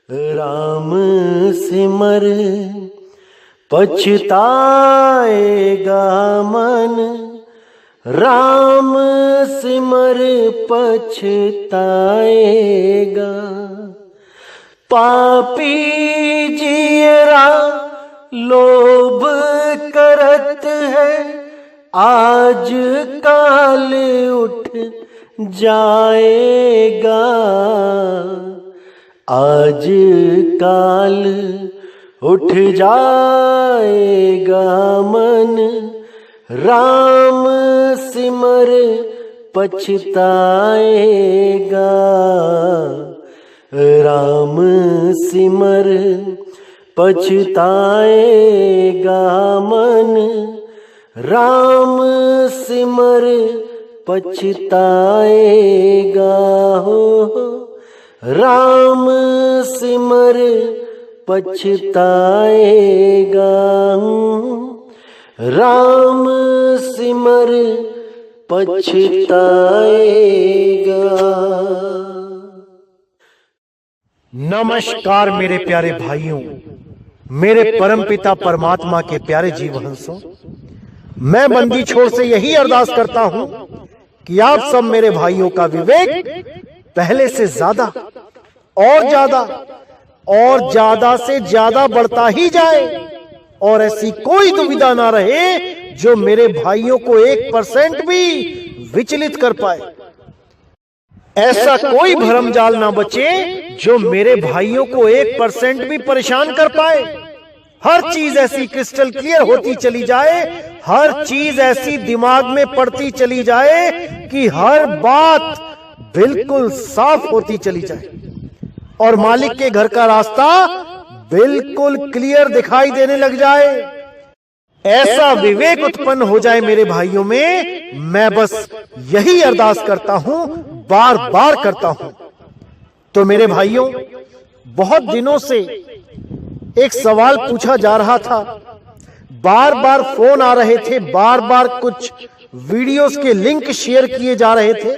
राम सिमर पछताएगा मन, राम सिमर पछताएगा। पापी जीरा लोभ करत है, आज काल उठ जाएगा। आज काल उठ जाएगा मन, राम सिमर पछताएगा। राम सिमर पछताएगा मन, राम सिमर पछताएगा। हो राम सिमर पछताएगा। राम सिमर पछताएगा। नमस्कार मेरे प्यारे भाइयों, मेरे परमपिता परमात्मा के प्यारे जीव हंसों, मैं बंदी छोड़ से यही अरदास करता हूं कि आप सब मेरे भाइयों का विवेक पहले से ज्यादा और ज्यादा से ज्यादा बढ़ता ही जाए और ऐसी कोई दुविधा ना रहे जो मेरे भाइयों को 1% भी विचलित कर पाए। ऐसा कोई भरमजाल ना बचे जो मेरे भाइयों को 1% भी परेशान कर पाए। हर चीज ऐसी क्रिस्टल क्लियर होती चली जाए, हर चीज ऐसी दिमाग में पड़ती चली जाए कि हर बात बिल्कुल साफ होती चली जाए और मालिक के घर का रास्ता बिल्कुल क्लियर दिखाई देने लग जाए। ऐसा विवेक उत्पन्न हो जाए मेरे भाइयों में, मैं बस यही अरदास करता हूं, बार बार करता हूं। तो मेरे भाइयों, बहुत दिनों से एक सवाल पूछा जा रहा था, बार बार फोन आ रहे थे, बार बार कुछ वीडियोस के लिंक शेयर किए जा रहे थे,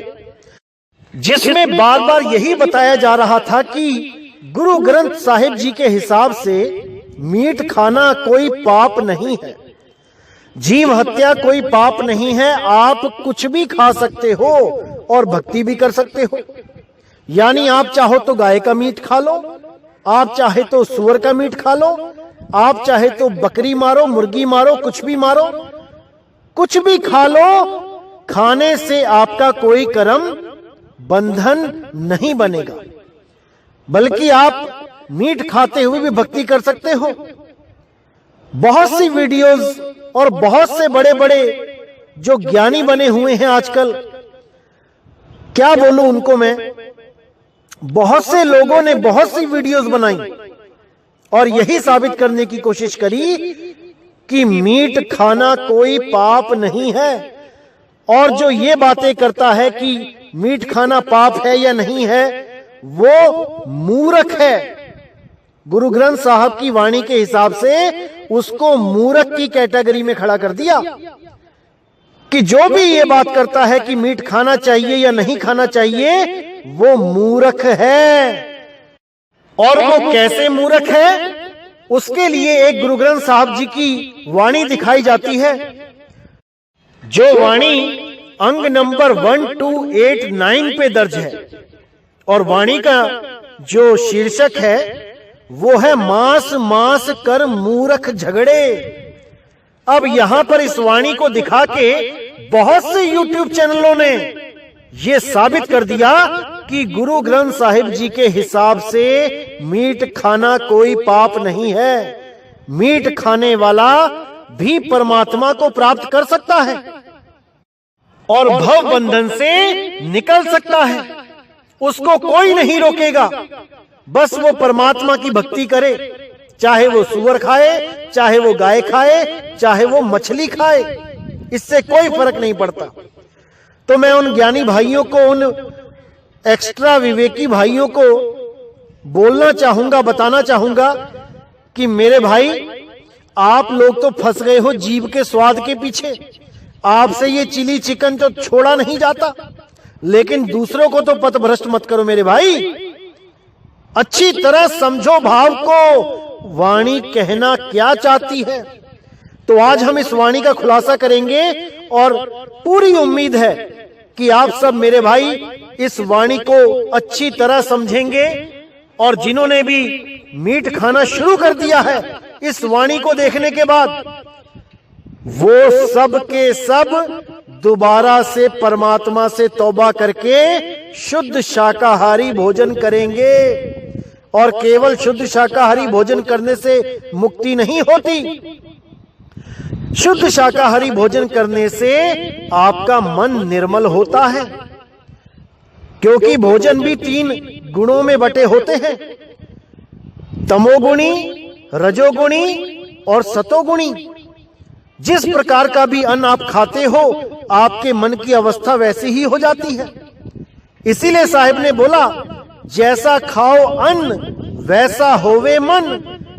जिसमें बार बार यही बताया जा रहा था कि गुरु ग्रंथ साहिब जी के हिसाब से मीट खाना कोई पाप नहीं है, जीव हत्या कोई पाप नहीं है, आप कुछ भी खा सकते हो और भक्ति भी कर सकते हो। यानी आप चाहो तो गाय का मीट खा लो, आप चाहे तो सुअर का मीट खा लो, आप चाहे तो बकरी मारो, मुर्गी मारो, कुछ भी मारो, कुछ भी खा लो। खाने से आपका कोई कर्म बंधन नहीं बनेगा, बल्कि आप मीट खाते हुए भी भक्ति कर सकते हो। बहुत सी वीडियोस और बहुत से बड़े बड़े जो ज्ञानी बने हुए हैं आजकल, क्या बोलूं उनको मैं, बहुत से लोगों ने बहुत सी वीडियोस बनाई और यही साबित करने की कोशिश करी कि मीट खाना कोई पाप नहीं है। और जो ये बातें करता है कि मीट खाना पाप है या नहीं है, वो मूर्ख है। गुरु ग्रंथ साहब की वाणी के हिसाब से उसको मूर्ख की कैटेगरी में खड़ा कर दिया कि जो भी ये बात करता है कि मीट खाना चाहिए या नहीं खाना चाहिए, वो मूर्ख है। और वो कैसे मूर्ख है, उसके लिए एक गुरु ग्रंथ साहब जी की वाणी दिखाई जाती है, जो वाणी अंग नंबर 1289 पे दर्ज है। और वाणी का जो शीर्षक है वो है मास मास कर मूर्ख झगड़े। अब यहां पर इस वाणी को दिखा के बहुत से YouTube चैनलों ने ये साबित कर दिया कि गुरु ग्रंथ साहिब जी के हिसाब से मीट खाना कोई पाप नहीं है, मीट खाने वाला भी परमात्मा को प्राप्त कर सकता है और भव बंधन से निकल सकता है। उसको कोई नहीं रोकेगा, बस वो परमात्मा की भक्ति करे, चाहे वो सुअर खाए, चाहे वो गाय खाए, चाहे वो मछली खाए, इससे कोई फर्क नहीं पड़ता। तो मैं उन ज्ञानी भाइयों को, उन एक्स्ट्रा विवेकी भाइयों को बोलना चाहूंगा, बताना चाहूंगा कि मेरे भाई, आप लोग तो फंस गए हो जीभ के स्वाद के पीछे। आपसे ये चिली चिकन तो छोड़ा नहीं जाता, लेकिन दूसरों को तो पथभ्रष्ट मत करो मेरे भाई। अच्छी तरह समझो भाव को, वाणी कहना क्या चाहती है। तो आज हम इस वाणी का खुलासा करेंगे और पूरी उम्मीद है कि आप सब मेरे भाई इस वाणी को अच्छी तरह समझेंगे। और जिन्होंने भी मीट खाना शुरू कर दिया है इस वाणी को देखने के बाद, वो सब के सब दोबारा से परमात्मा से तौबा करके शुद्ध शाकाहारी भोजन करेंगे। और केवल शुद्ध शाकाहारी भोजन करने से मुक्ति नहीं होती, शुद्ध शाकाहारी भोजन करने से आपका मन निर्मल होता है। क्योंकि भोजन भी 3 गुणों में बटे होते हैं, तमोगुणी, रजोगुणी और सतोगुणी। जिस प्रकार का भी अन्न आप खाते हो, आपके मन की अवस्था वैसी ही हो जाती है। इसीलिए साहिब ने बोला, जैसा खाओ अन्न वैसा होवे मन,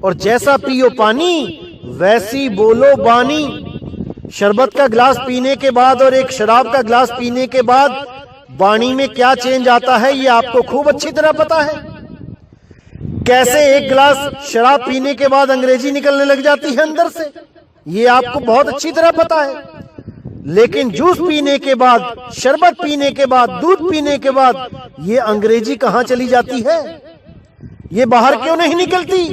और जैसा पियो पानी वैसी बोलो बानी। शरबत का गिलास पीने के बाद और एक शराब का गिलास पीने के बाद वाणी में क्या चेंज आता है, ये आपको खूब अच्छी तरह पता है। कैसे एक गिलास शराब पीने के बाद अंग्रेजी निकलने लग जाती है अंदर से, ये आपको बहुत अच्छी तरह पता है। लेकिन जूस पीने के बाद, शरबत पीने के बाद, दूध पीने के बाद ये अंग्रेजी कहां चली जाती है, ये बाहर क्यों नहीं निकलती?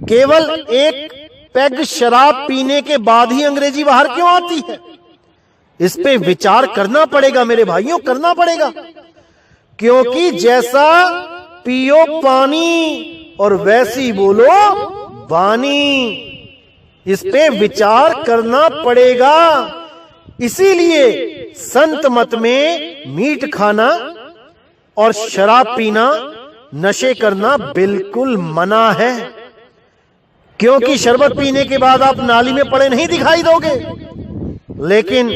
केवल एक पैग शराब पीने के बाद ही अंग्रेजी बाहर क्यों आती है? इस पे विचार करना पड़ेगा मेरे भाइयों, करना पड़ेगा। क्योंकि जैसा पियो पानी और वैसी बोलो बानी, इस पे विचार करना पड़ेगा। इसीलिए संत मत में मीट खाना और शराब पीना, नशे करना बिल्कुल मना है। क्योंकि शरबत पीने के बाद आप नाली में पड़े नहीं दिखाई दोगे, लेकिन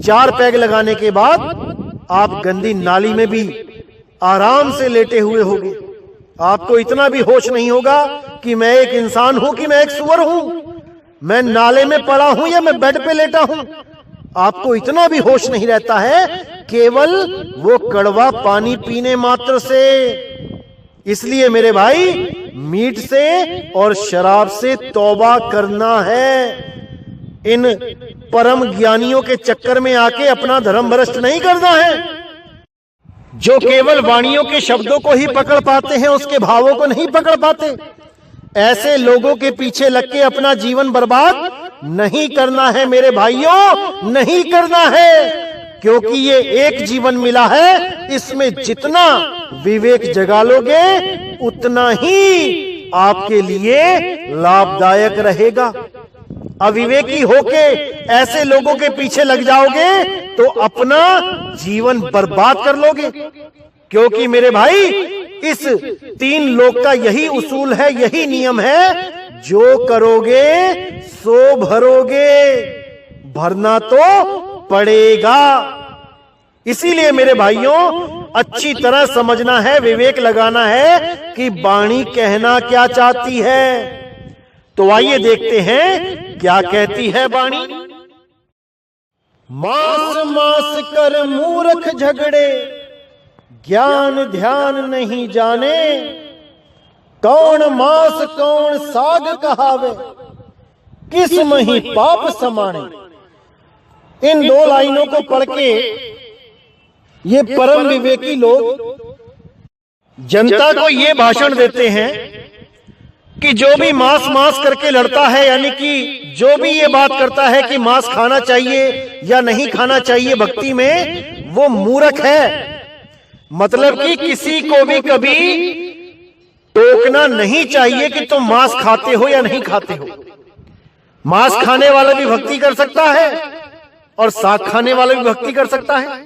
4 पैग लगाने के बाद आप गंदी नाली में भी आराम से लेटे हुए होगे। आपको इतना भी होश नहीं होगा कि मैं एक इंसान हूं, कि मैं एक सुअर हूं, मैं नाले में पड़ा हूं या मैं बेड पे लेटा हूं। आपको इतना भी होश नहीं रहता है, केवल वो कड़वा पानी पीने मात्र से। इसलिए मेरे भाई, मीट से और शराब से तौबा करना है। इन परम ज्ञानियों के चक्कर में आके अपना धर्म भ्रष्ट नहीं करना है। जो केवल वाणियों के शब्दों को ही पकड़ पाते हैं, उसके भावों को नहीं पकड़ पाते। ऐसे लोगों के पीछे लग के अपना जीवन बर्बाद नहीं करना है मेरे भाइयों, नहीं करना है। क्योंकि ये एक जीवन मिला है, इसमें जितना विवेक जगा लोगे उतना ही आपके लिए लाभदायक रहेगा। अविवेकी होके ऐसे लोगों के पीछे लग जाओगे तो अपना जीवन बर्बाद कर लोगे। क्योंकि मेरे भाई, इस 3 लोक का यही उसूल है, यही नियम है, जो करोगे सो भरोगे, भरना तो पड़ेगा। इसीलिए मेरे भाइयों, अच्छी तरह समझना है, विवेक लगाना है कि वाणी कहना क्या चाहती है। तो आइए देखते हैं क्या कहती है वाणी। मास मास कर मूर्ख झगड़े, ज्ञान ध्यान नहीं जाने, कौन मास कौन साग कहावे, किस मही पाप समाने। इन 2 लाइनों को पढ़ के ये परम विवेकी लोग जनता को ये भाषण देते हैं कि जो भी मांस मांस करके लड़ता है, यानी कि जो भी ये बात करता है कि मांस खाना चाहिए या नहीं खाना चाहिए भक्ति में, वो मूर्ख है। मतलब कि किसी को भी कभी टोकना नहीं चाहिए कि तुम मांस खाते हो या नहीं खाते हो। मांस खाने वाला भी भक्ति कर सकता है और साग खाने वाला भी भक्ति कर सकता है।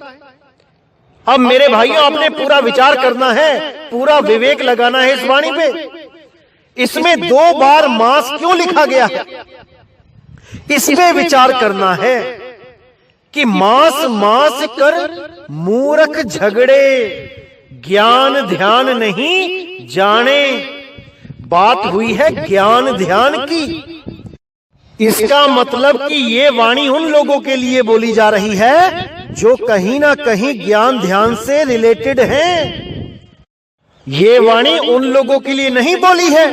अब मेरे भाइयों, आपने पूरा विचार करना है, पूरा विवेक लगाना है इस वाणी पे। इसमें 2 बार मांस क्यों लिखा गया है, इसमें विचार करना है कि मांस मांस कर मूर्ख झगड़े, ज्ञान ध्यान नहीं जाने। बात हुई है ज्ञान ध्यान की। इसका मतलब कि ये वाणी उन लोगों के लिए बोली जा रही है जो कहीं ना कहीं ज्ञान ध्यान से रिलेटेड हैं। ये वाणी उन लोगों के लिए नहीं बोली है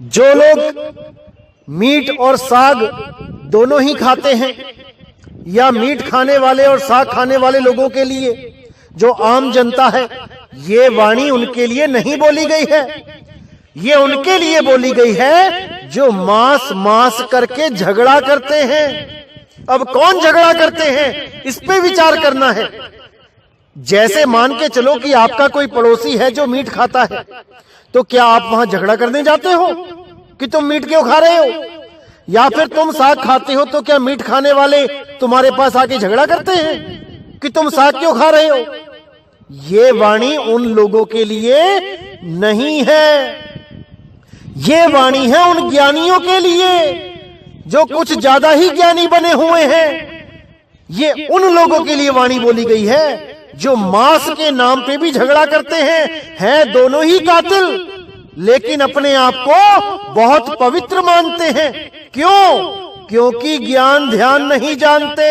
जो लोग मीट और साग दोनों ही खाते हैं, या मीट खाने वाले और साग खाने वाले लोगों के लिए, जो आम जनता है। ये वाणी उनके लिए नहीं बोली गई है, ये उनके लिए बोली गई है जो मांस मांस करके झगड़ा करते हैं। अब कौन झगड़ा करते हैं, इस पे विचार करना है। जैसे मान के चलो कि आपका कोई पड़ोसी है जो मीट खाता है, तो क्या आप वहां झगड़ा करने जाते हो कि तुम मीट क्यों खा रहे हो? या फिर तुम साग खाते हो तो क्या मीट खाने वाले तुम्हारे पास आके झगड़ा करते हैं कि तुम साग क्यों खा रहे हो? ये वाणी उन लोगों के लिए नहीं है, ये वाणी है उन ज्ञानियों के लिए जो कुछ ज्यादा ही ज्ञानी बने हुए हैं। ये उन लोगों के लिए वाणी बोली गई है जो मांस के नाम पे भी झगड़ा करते हैं दोनों ही कातिल, लेकिन अपने आप को बहुत पवित्र मानते हैं। क्यों? क्योंकि ज्ञान ध्यान नहीं जानते।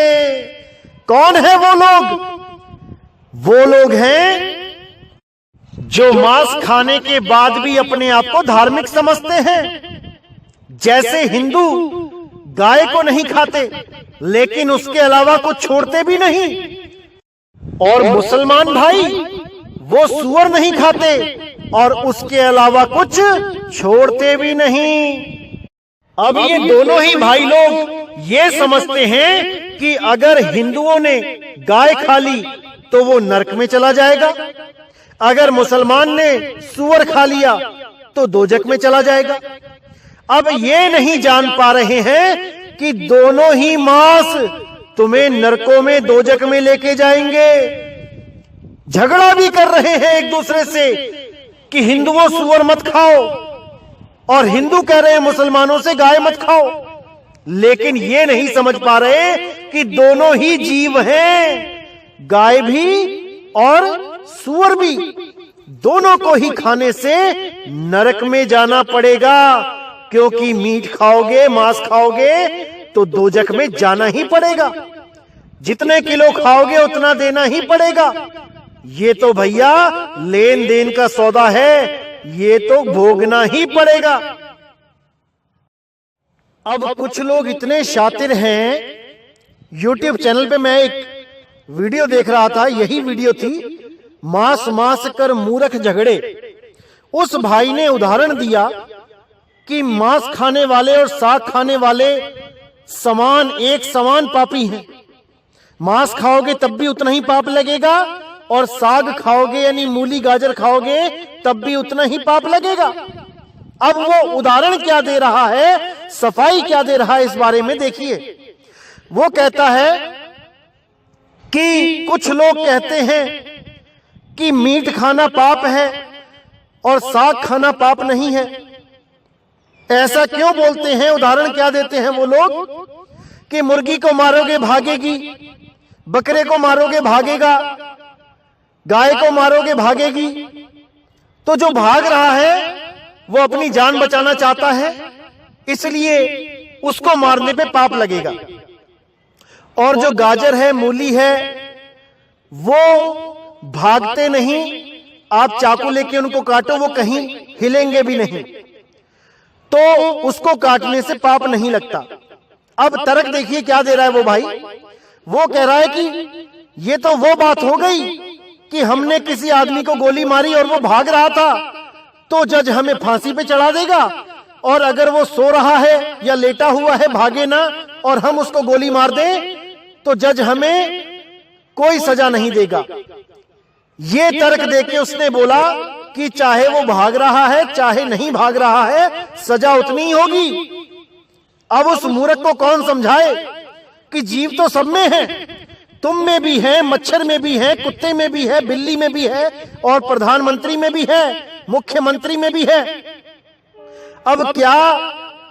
कौन है वो लोग? वो लोग हैं जो मांस खाने के बाद भी अपने आप को धार्मिक समझते हैं। जैसे हिंदू गाय को नहीं खाते, लेकिन उसके अलावा कुछ छोड़ते भी नहीं, और मुसलमान भाई वो सूअर नहीं खाते और उसके अलावा कुछ छोड़ते भी नहीं। अब ये दोनों ही भाई लोग ये समझते हैं कि अगर हिंदुओं ने गाय खा ली तो वो नरक में चला जाएगा, अगर मुसलमान ने सूअर खा लिया तो दोजक में चला जाएगा। अब ये नहीं जान पा रहे हैं कि दोनों ही मांस तुम्हें नरकों में दोजक में लेके जाएंगे। झगड़ा भी कर रहे हैं एक दूसरे से कि हिंदुओं सूअर मत खाओ, और हिंदू कह रहे हैं मुसलमानों से गाय मत खाओ, लेकिन ये नहीं समझ पा रहे कि दोनों ही जीव हैं, गाय भी और सूअर भी। दोनों को ही खाने से नरक में जाना पड़ेगा, क्योंकि मीट खाओगे, मांस खाओगे तो दोजक में जाना ही पड़ेगा। जितने किलो खाओगे उतना देना ही पड़ेगा। ये तो भैया लेन देन का सौदा है, ये तो भोगना ही पड़ेगा। अब कुछ लोग इतने शातिर हैं, YouTube चैनल पे मैं एक वीडियो देख रहा था, यही वीडियो थी, मांस मांस कर मूर्ख झगड़े। उस भाई ने उदाहरण दिया कि मांस खाने वाले और साग खाने वाले समान, एक समान पापी हैं। मांस खाओगे तब भी उतना ही पाप लगेगा, और साग खाओगे यानी मूली गाजर खाओगे तब भी उतना ही पाप लगेगा। अब वो उदाहरण क्या दे रहा है, सफाई क्या दे रहा है, इस बारे में देखिए। वो कहता है कि कुछ लोग कहते हैं कि मीट खाना पाप है और साग खाना पाप नहीं है। ऐसा क्यों बोलते हैं? उदाहरण क्या देते हैं वो लोग कि मुर्गी को मारोगे भागेगी, बकरे को मारोगे भागेगा, गाय को मारोगे भागेगी। तो जो भाग रहा है वो अपनी जान बचाना चाहता है, इसलिए उसको मारने पे पाप लगेगा। और जो गाजर है, मूली है, वो भागते नहीं, आप चाकू लेके उनको काटो वो कहीं हिलेंगे भी नहीं, तो उसको काटने से पाप नहीं लगता। अब तर्क देखिए क्या दे रहा है वो भाई। वो कह रहा है कि ये तो वो बात हो गई कि हमने किसी आदमी को गोली मारी और वो भाग रहा था, तो जज हमें फांसी पे चढ़ा देगा, और अगर वो सो रहा है या लेटा हुआ है, भागे ना, और हम उसको गोली मार दें तो जज हमें कोई सजा नहीं देगा। ये तर्क देके उसने बोला कि चाहे वो भाग रहा है चाहे नहीं भाग रहा है, सजा उतनी ही होगी। अब उस मूर्ख को कौन समझाए कि जीव तो सब में है, तुम में भी है, मच्छर में भी है, कुत्ते में भी है, बिल्ली में भी है, और प्रधानमंत्री में भी है, मुख्यमंत्री में भी है। अब क्या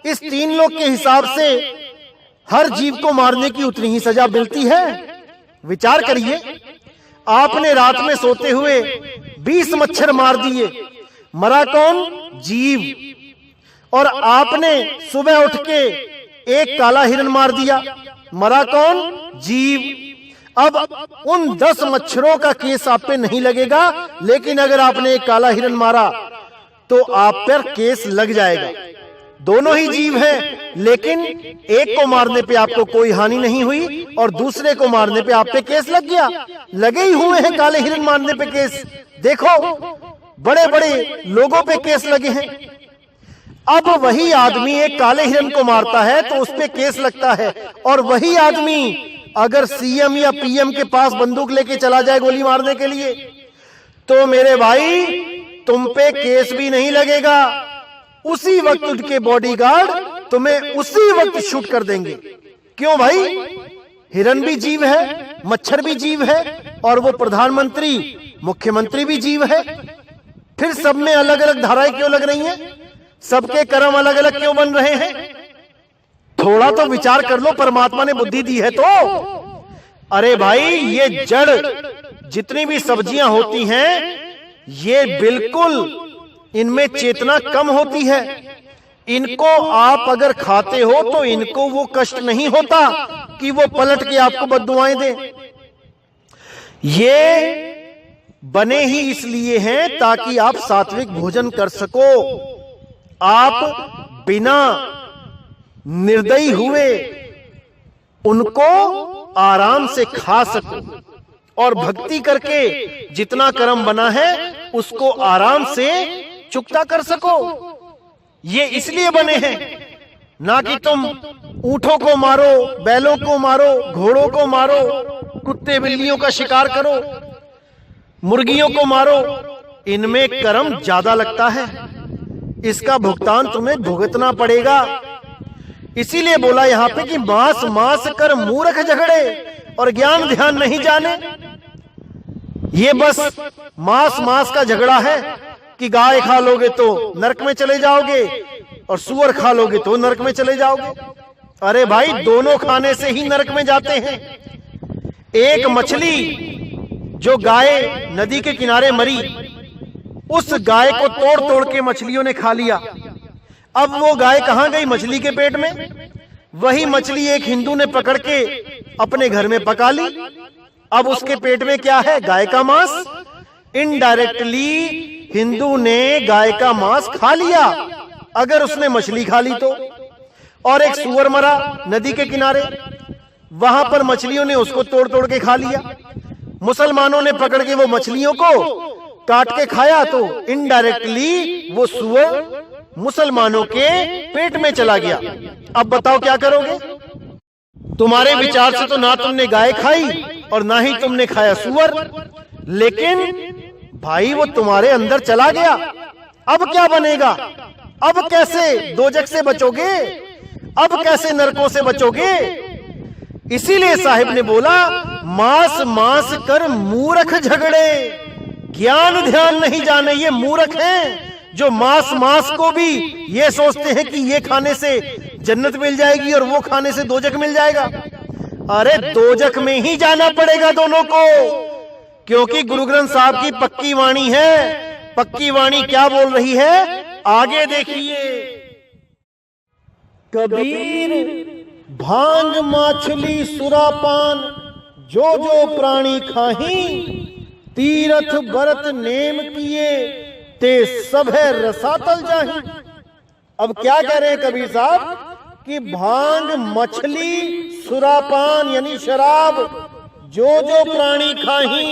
इस तीन लोग के हिसाब से हर जीव को मारने की उतनी ही सजा मिलती है? विचार करिए। आपने रात में सोते हुए 20 मच्छर मार दिए, मरा कौन? जीव। और आपने सुबह उठ के एक काला हिरण मार दिया, मरा कौन? जीव। अब उन 10 मच्छरों का केस आप पे नहीं लगेगा, लेकिन अगर आपने एक काला हिरन मारा तो आप पर केस लग जाएगा। दोनों ही जीव हैं, लेकिन एक को मारने पे आपको कोई हानि नहीं हुई और दूसरे को मारने पे आप पे केस लग गया। लगे ही हुए हैं काले हिरन मारने पे केस, देखो बड़े बड़े लोगों पे केस लगे हैं। अब वही आदमी एक काले हिरन को मारता है तो उस पे केस लगता है, और वही आदमी अगर सीएम या पीएम के पास बंदूक लेके चला जाए गोली मारने के लिए, तो मेरे भाई तुम पे केस भी नहीं लगेगा। उसी वक्त उनके बॉडीगार्ड तुम्हें उसी वक्त शूट कर देंगे। क्यों भाई? हिरन भी जीव है, मच्छर भी जीव है, और वो प्रधानमंत्री मुख्यमंत्री भी जीव है। फिर सब में अलग अलग धाराएं क्यों लग रही हैं? सबके कर्म अलग अलग क्यों बन रहे हैं? थोड़ा तो विचार कर लो, परमात्मा ने बुद्धि दी है तो। अरे भाई, ये जड़ जितनी भी सब्जियां होती हैं, ये बिल्कुल इनमें चेतना कम होती है। इनको आप अगर खाते हो तो इनको वो कष्ट नहीं होता कि वो पलट के आपको बद्दुआएं दे। ये बने ही इसलिए हैं ताकि आप सात्विक भोजन कर सको, आप बिना निर्दयी हुए उनको आराम से खा सको, और भक्ति करके जितना कर्म बना है उसको आराम से चुकता कर सको। ये इसलिए बने हैं, ना कि तुम ऊंटों को मारो, बैलों को मारो, घोड़ों को मारो, कुत्ते बिल्लियों का शिकार करो, मुर्गियों को मारो। इनमें कर्म ज्यादा लगता है, इसका भुगतान तुम्हें भुगतना पड़ेगा। इसीलिए बोला यहां पे कि मांस मांस कर मूर्ख झगड़े और ज्ञान ध्यान नहीं जाने। ये बस मांस मांस का झगड़ा है कि गाय खा लोगे तो नरक में चले जाओगे और सुअर खा लोगे तो नरक में चले जाओगे। अरे भाई, दोनों खाने से ही नरक में जाते हैं। एक मछली जो गाय नदी के किनारे मरी, उस गाय को तोड़ तोड़ के मछलियों ने खा लिया। अब वो गाय कहां गई? मछली के पेट में। वही मछली एक हिंदू ने पकड़ के अपने घर में पका ली। अब उसके पेट में क्या है? गाय का मांस। इनडायरेक्टली हिंदू ने गाय का मांस खा लिया, अगर उसने मछली खा ली तो। और एक सुअर मरा नदी के किनारे, वहां पर मछलियों ने उसको तोड़ तोड़ के खा लिया। मुसलमानों ने पकड़ के वो मछलियों को काट के खाया, तो इनडायरेक्टली वो सुअर मुसलमानों के पेट में चला गया। अब बताओ क्या करोगे? तुम्हारे विचार से तो ना तुमने गाय खाई और ना ही तुमने खाया सुअर, लेकिन भाई वो तुम्हारे अंदर चला गया। अब क्या बनेगा? अब कैसे दोजख से बचोगे? अब कैसे नरकों से बचोगे? इसीलिए साहिब ने बोला, मांस मांस कर मूर्ख झगड़े, ज्ञान ध्यान नहीं जाने। ये मूर्ख हैं जो मांस मांस को भी ये सोचते हैं कि ये खाने से जन्नत मिल जाएगी और वो खाने से दोजख मिल जाएगा। अरे दोजख में ही जाना पड़ेगा दोनों को, क्योंकि गुरु ग्रंथ साहब की पक्की वाणी है। पक्की वाणी क्या बोल रही है? आगे देखिए। कबीर भांग माछली सुरापान जो जो प्राणी खाही, तीरथ बरत नेम किए ते सभे रसातल जाही। अब क्या कह रहे हैं कबीर साहब कि भांग, मछली, सुरापान यानी शराब, जो जो प्राणी खाही,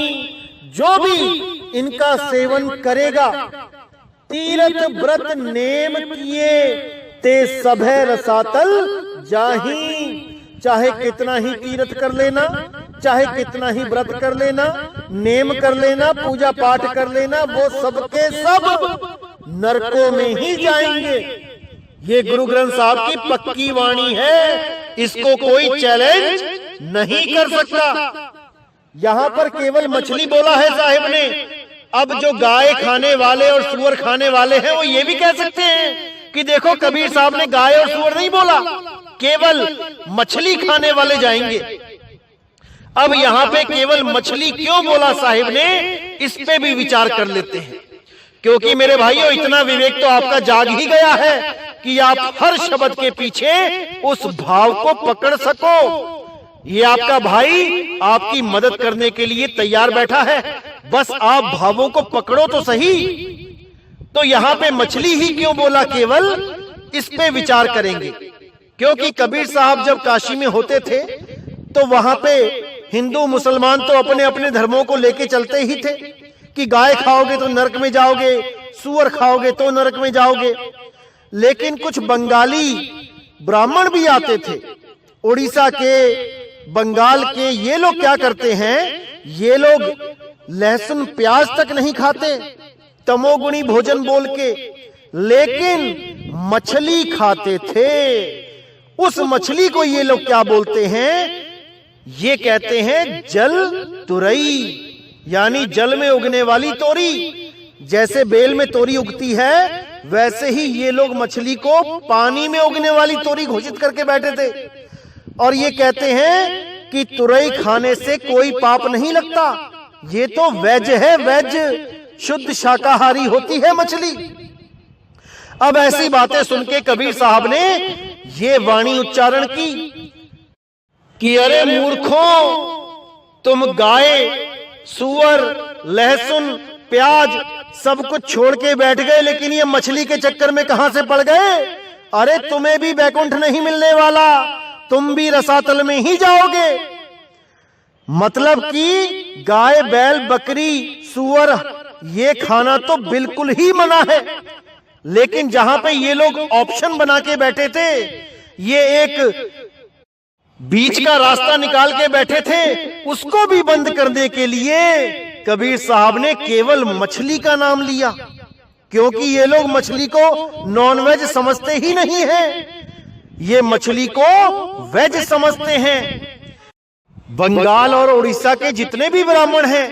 जो भी इनका सेवन करेगा, तीरथ व्रत नेम किए ते सभे रसातल जाही। चाहे कितना ही तीर्थ कर लेना, चाहे कितना ही व्रत कर लेना, नेम कर लेना, पूजा पाठ कर लेना, वो सबके सब नरकों में ही जाएंगे। ये गुरु ग्रंथ साहब की पक्की वाणी है, इसको कोई चैलेंज नहीं कर सकता। यहां पर केवल मछली बोला है साहिब ने। अब जो गाय खाने वाले और सुअर खाने वाले हैं, वो ये भी कह सकते हैं कि देखो कबीर साहब ने गाय और सुअर नहीं बोला, केवल मछली खाने वाले जाएंगे। अब यहां पे केवल मछली क्यों बोला साहिब ने, इस पे भी विचार कर लेते हैं। क्योंकि मेरे भाइयों, इतना विवेक तो आपका जाग ही गया है कि आप हर शब्द के पीछे उस भाव को पकड़ सको। ये आपका भाई आपकी मदद करने के लिए तैयार बैठा है, बस आप भावों को पकड़ो तो सही। तो यहां पे मछली ही क्यों बोला केवल, इस पे विचार करेंगे। क्योंकि कबीर साहब जब काशी में होते थे तो वहां पे हिंदू मुसलमान तो अपने अपने धर्मों को लेके चलते ही थे कि गाय खाओगे तो नरक में जाओगे, सूअर खाओगे तो नरक में जाओगे। लेकिन कुछ बंगाली ब्राह्मण भी आते थे, उड़ीसा के, बंगाल के। ये लोग क्या करते हैं, ये लोग लहसुन प्याज तक नहीं खाते, तमोगुणी भोजन बोल के, लेकिन मछली खाते थे। उस मछली को ये लोग क्या बोलते हैं, ये कहते हैं जल तुरई, यानी जल में उगने वाली तोरी। जैसे बेल में तोरी उगती है, वैसे ही ये लोग मछली को पानी में उगने वाली तोरी घोषित करके बैठे थे। और ये कहते हैं कि तुरई खाने से कोई पाप नहीं लगता, ये तो वेज है, वेज, शुद्ध शाकाहारी होती है मछली। अब ऐसी बातें सुन के कबीर साहब ने ये वाणी उच्चारण की कि अरे मूर्खों, तुम गाय, सूअर, लहसुन, प्याज सब कुछ छोड़ के बैठ गए, लेकिन ये मछली के चक्कर में कहां से पड़ गए। अरे तुम्हें भी बैकुंठ नहीं मिलने वाला, तुम भी रसातल में ही जाओगे। मतलब कि गाय, बैल, बकरी, सूअर ये खाना तो बिल्कुल ही मना है। लेकिन जहां पे ये लोग ऑप्शन बना के बैठे थे, ये एक बीच का रास्ता निकाल के बैठे थे, उसको भी बंद करने के लिए कबीर साहब ने केवल मछली का नाम लिया। क्योंकि ये लोग मछली को नॉनवेज समझते ही नहीं है, ये मछली को वेज समझते हैं। बंगाल और उड़ीसा के जितने भी ब्राह्मण हैं,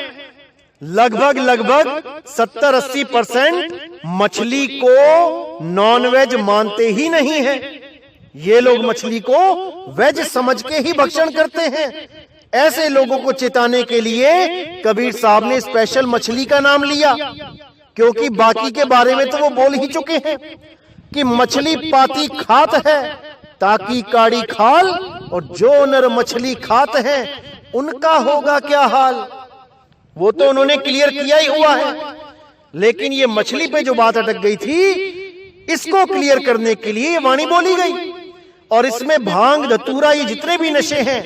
लगभग 70-80% मछली को नॉनवेज मानते ही नहीं है। ये लोग मछली को वेज समझ के ही भक्षण करते हैं। ऐसे लोगों को चेताने के लिए कबीर साहब ने स्पेशल मछली का नाम लिया। क्योंकि बाकी के बारे में तो वो बोल ही चुके हैं कि मछली पाती खात है ताकि काड़ी खाल, और जो नर मछली खात है उनका होगा क्या हाल। वो तो उन्होंने क्लियर किया ही हुआ है। लेकिन ये मछली पे जो बात अटक गई थी, इसको क्लियर करने के लिए वाणी बोली गई। और इसमें भांग, धतूरा, ये जितने भी नशे हैं,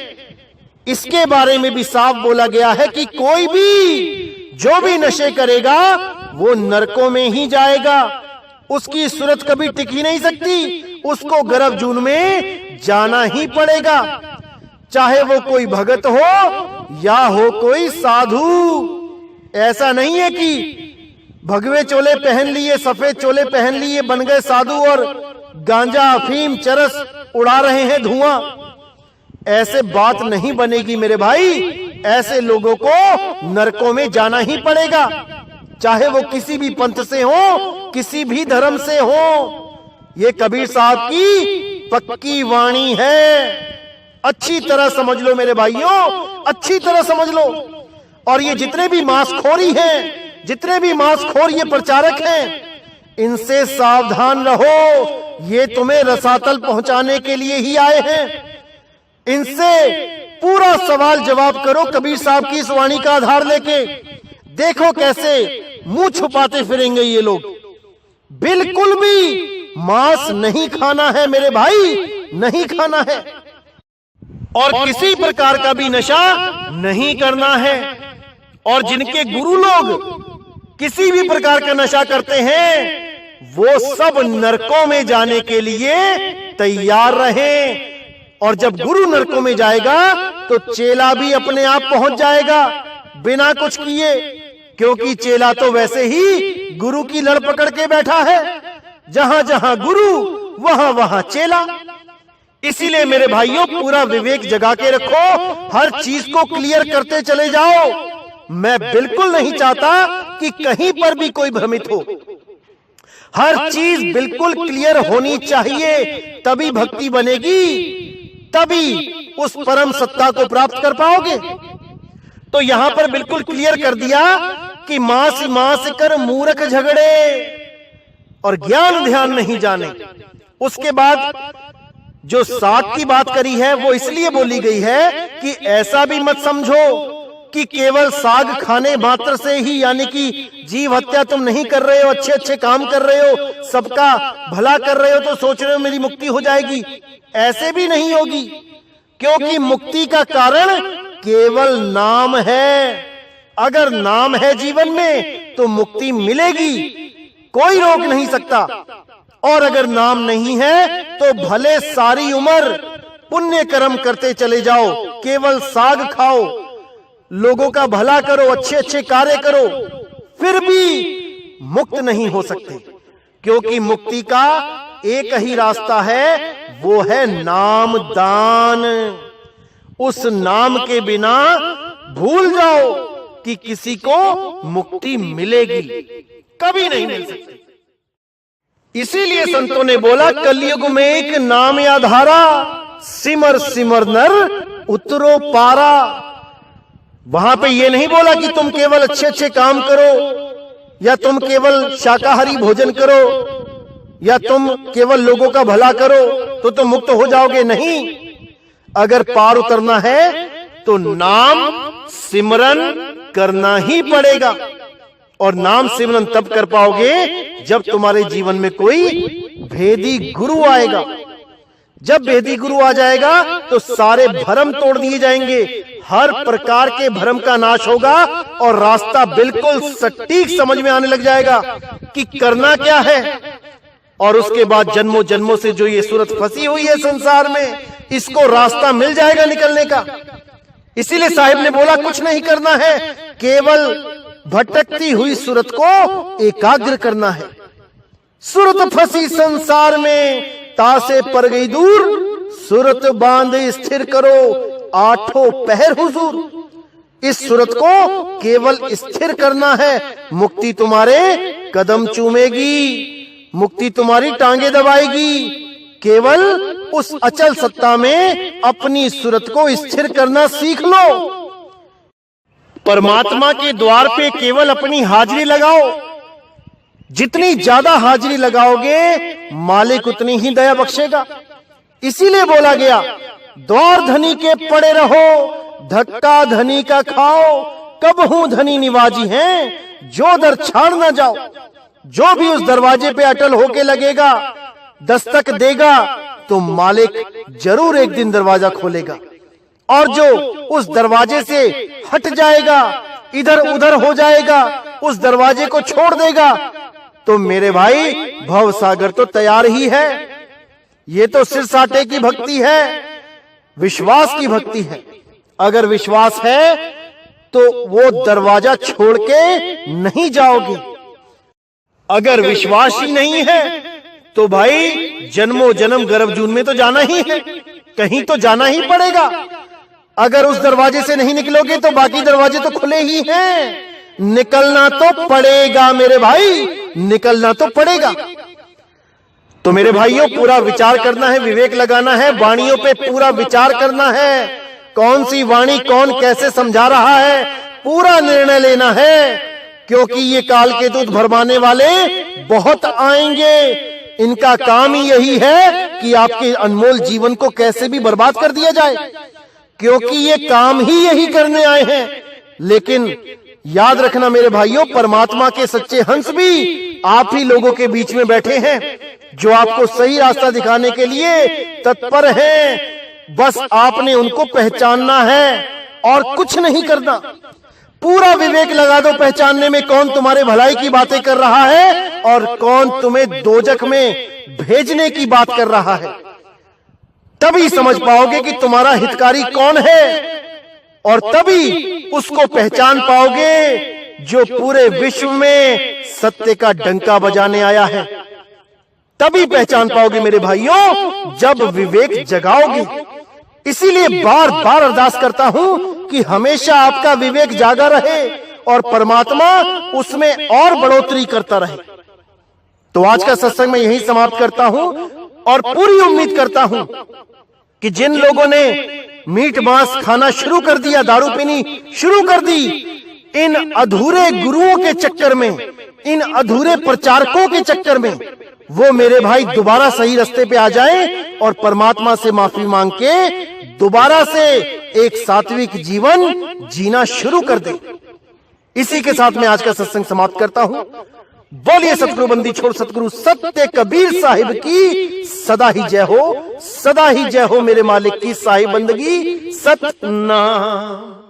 इसके बारे में भी साफ बोला गया है कि कोई भी जो भी नशे करेगा वो नरकों में ही जाएगा, उसकी सूरत कभी टिक ही नहीं सकती, उसको गर्भ जून में जाना ही पड़ेगा। चाहे वो कोई भगत हो या हो कोई साधु। ऐसा नहीं है कि भगवे चोले पहन लिए, सफेद चोले पहन लिए, बन गए साधु और गांजा, अफीम, चरस उड़ा रहे हैं धुआं। ऐसे बात नहीं बनेगी मेरे भाई। ऐसे लोगों को नरकों में जाना ही पड़ेगा, चाहे वो किसी भी पंथ से हो, किसी भी धर्म से हो। ये कबीर साहब की पक्की वाणी है। अच्छी तरह समझ लो मेरे भाइयों, अच्छी तरह समझ लो। और ये जितने भी मांसखोरी हैं, जितने भी मांसखोर ये प्रचारक हैं, इनसे सावधान रहो। ये तुम्हें रसातल पहुंचाने के लिए ही आए हैं। इनसे पूरा सवाल जवाब करो कबीर साहब की इस वाणी का आधार लेके। देखो कैसे मुंह छुपाते फिरेंगे ये लोग। बिल्कुल भी मांस नहीं खाना है मेरे भाई, नहीं खाना है। और किसी प्रकार का भी नशा नहीं करना है। और जिनके गुरु लोग किसी भी प्रकार का नशा करते हैं, वो सब नरकों में जाने के लिए तैयार रहें। और जब गुरु नरकों में जाएगा तो चेला भी अपने आप पहुंच जाएगा बिना कुछ किए। क्योंकि चेला तो वैसे ही गुरु की लड़ पकड़ के बैठा है। जहां जहां गुरु वहां वहां चेला। इसीलिए मेरे भाइयों, पूरा विवेक जगा के रखो, हर चीज को क्लियर करते चले जाओ। मैं बिल्कुल नहीं चाहता कि कहीं पर भी कोई भ्रमित हो। हर चीज बिल्कुल क्लियर होनी चाहिए, तभी भक्ति बनेगी, तभी उस परम सत्ता को प्राप्त कर पाओगे। तो यहां पर बिल्कुल क्लियर कर दिया कि मांस मांस कर मूर्ख झगड़े और ज्ञान ध्यान नहीं जाने। उसके बाद जो साग की बात करी है वो इसलिए बोली गई है कि ऐसा भी मत समझो कि केवल साग खाने मात्र से ही, यानी कि जीव हत्या तुम नहीं कर रहे हो, अच्छे अच्छे काम कर रहे हो, सबका भला कर रहे हो, तो सोच रहे हो मेरी मुक्ति हो जाएगी। ऐसे भी नहीं होगी, क्योंकि मुक्ति का कारण केवल नाम है। अगर नाम है जीवन में तो मुक्ति मिलेगी, कोई रोक नहीं सकता। और अगर नाम नहीं है तो भले सारी उम्र पुण्य कर्म करते चले जाओ, केवल साग खाओ, लोगों का भला करो, अच्छे अच्छे कार्य करो, फिर भी मुक्त नहीं हो सकते। क्योंकि मुक्ति का एक ही रास्ता है, वो है नाम दान। उस नाम के बिना भूल जाओ कि किसी को मुक्ति मिलेगी, कभी नहीं मिल सकती। इसीलिए संतों ने बोला, कलयुग में एक नाम या धारा, सिमर सिमर नर उतरो पारा। वहां पे ये नहीं बोला कि तुम केवल अच्छे अच्छे काम करो, या तुम केवल शाकाहारी भोजन करो, या तुम केवल लोगों का भला करो तो तुम मुक्त हो जाओगे। नहीं, अगर पार उतरना है तो नाम सिमरन करना ही पड़ेगा। और नाम सिमरन तब कर पाओगे जब तुम्हारे जीवन में कोई भेदी गुरु आएगा। जब भेदी गुरु आ जाएगा तो सारे भ्रम तोड़ दिए जाएंगे, हर प्रकार के भ्रम का नाश होगा और रास्ता बिल्कुल सटीक समझ में आने लग जाएगा कि करना क्या है। और उसके बाद जन्मों जन्मों से जो ये सूरत फंसी हुई है संसार में, इसको रास्ता मिल जाएगा निकलने का। इसीलिए साहिब ने बोला, कुछ नहीं करना है, केवल भटकती हुई सूरत को एकाग्र करना है। सूरत फंसी संसार में, तासे पर गई दूर, सूरत बांध स्थिर करो, आठों पहर हुजूर। इस सूरत को केवल स्थिर करना है, मुक्ति तुम्हारे कदम चूमेगी, मुक्ति तुम्हारी टांगे दबाएगी। केवल उस अचल सत्ता में अपनी सूरत को स्थिर करना सीख लो। परमात्मा के द्वार पे केवल अपनी हाजिरी लगाओ। जितनी ज्यादा हाजिरी लगाओगे, मालिक उतनी ही दया बख्शेगा। इसीलिए बोला गया, द्वार धनी के पड़े रहो, धक्का धनी का खाओ, कब हूं धनी निवाजी हैं, जो दर छाड़ ना जाओ। जो भी उस दरवाजे पे अटल होके लगेगा, दस्तक देगा, तो मालिक जरूर एक दिन दरवाजा खोलेगा। और जो उस दरवाजे से हट जाएगा, इधर उधर हो जाएगा, उस दरवाजे को छोड़ देगा, तो मेरे भाई भव सागर तो तैयार ही है। ये तो सिरसाटे की भक्ति है, विश्वास की भक्ति है। अगर विश्वास है तो वो दरवाजा छोड़ के नहीं जाओगे। अगर विश्वास ही नहीं है तो भाई जन्मों जन्म गर्भजून में तो जाना ही है, कहीं तो जाना ही पड़ेगा। अगर उस दरवाजे से नहीं निकलोगे तो बाकी दरवाजे तो खुले ही हैं। निकलना तो पड़ेगा मेरे भाई, निकलना तो पड़ेगा। तो मेरे भाइयों, पूरा विचार करना है, विवेक लगाना है, वाणियों पे पूरा विचार करना है। कौन सी वाणी कौन कैसे समझा रहा है, पूरा निर्णय लेना है। क्योंकि ये काल के दूत भरमाने वाले बहुत आएंगे। इनका काम ही यही है कि आपके अनमोल जीवन को कैसे भी बर्बाद कर दिया जाए, क्योंकि ये काम ही यही करने आए हैं। लेकिन याद रखना मेरे भाइयों, परमात्मा के सच्चे हंस भी आप ही लोगों के बीच में बैठे हैं, जो आपको सही रास्ता दिखाने के लिए तत्पर हैं। बस आपने उनको पहचानना है और कुछ नहीं करना। पूरा विवेक लगा दो पहचानने में, कौन तुम्हारे भलाई की बातें कर रहा है और कौन तुम्हें दोजख में भेजने की बात कर रहा है। तभी समझ पाओगे कि तुम्हारा हितकारी कौन है, और तभी उसको पहचान पाओगे जो पूरे विश्व में सत्य का डंका बजाने आया है। तभी पहचान पाओगे मेरे भाइयों, जब विवेक जगाओगे। इसीलिए बार बार अरदास करता हूं कि हमेशा आपका विवेक जागा रहे और परमात्मा उसमें और बढ़ोतरी करता रहे। तो आज का सत्संग मैं यही समाप्त करता हूं और पूरी उम्मीद करता हूं कि जिन लोगों ने मीट मांस खाना शुरू कर दिया, दारू पीनी शुरू कर दी, इन अधूरे गुरुओं के चक्कर में, इन अधूरे प्रचारकों के चक्कर में वो मेरे भाई दोबारा सही रास्ते पे आ जाएं और परमात्मा से माफी मांग के दोबारा से एक सात्विक जीवन जीना शुरू कर दें। इसी के साथ मैं आज का सत्संग समाप्त करता हूं। बोलिए सतगुरु बंदी छोड़ सतगुरु सत्य कबीर साहिब की सदा ही जय हो, सदा ही जय हो मेरे मालिक की साहिब बंदगी सतनाम।